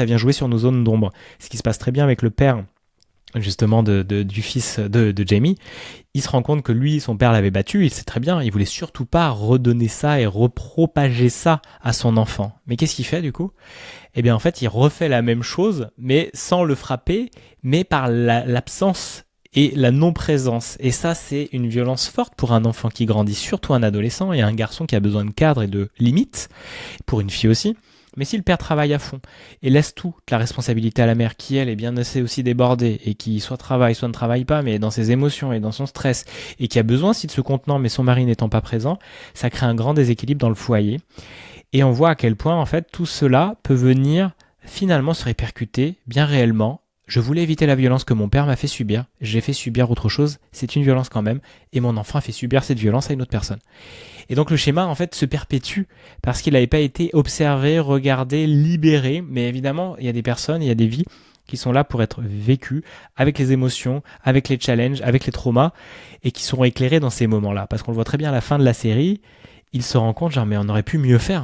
ça vient jouer sur nos zones d'ombre. Ce qui se passe très bien avec le père justement du fils de Jamie. Il se rend compte que lui, son père l'avait battu, il sait très bien, il voulait surtout pas redonner ça et repropager ça à son enfant. Mais qu'est-ce qu'il fait du coup ? Eh bien en fait, il refait la même chose, mais sans le frapper, mais par l'absence et la non-présence. Et ça, c'est une violence forte pour un enfant qui grandit, surtout un adolescent et un garçon qui a besoin de cadre et de limites, pour une fille aussi. Mais si le père travaille à fond et laisse toute la responsabilité à la mère, qui elle est bien assez aussi débordée et qui soit travaille, soit ne travaille pas, mais dans ses émotions et dans son stress, et qui a besoin aussi de ce contenant, mais son mari n'étant pas présent, ça crée un grand déséquilibre dans le foyer. Et on voit à quel point en fait tout cela peut venir finalement se répercuter bien réellement. Je voulais éviter la violence que mon père m'a fait subir, j'ai fait subir autre chose, c'est une violence quand même, et mon enfant a fait subir cette violence à une autre personne. Et donc le schéma en fait se perpétue parce qu'il n'avait pas été observé, regardé, libéré, mais évidemment il y a des personnes, il y a des vies qui sont là pour être vécues avec les émotions, avec les challenges, avec les traumas, et qui seront éclairées dans ces moments-là. Parce qu'on le voit très bien à la fin de la série, il se rend compte genre mais on aurait pu mieux faire.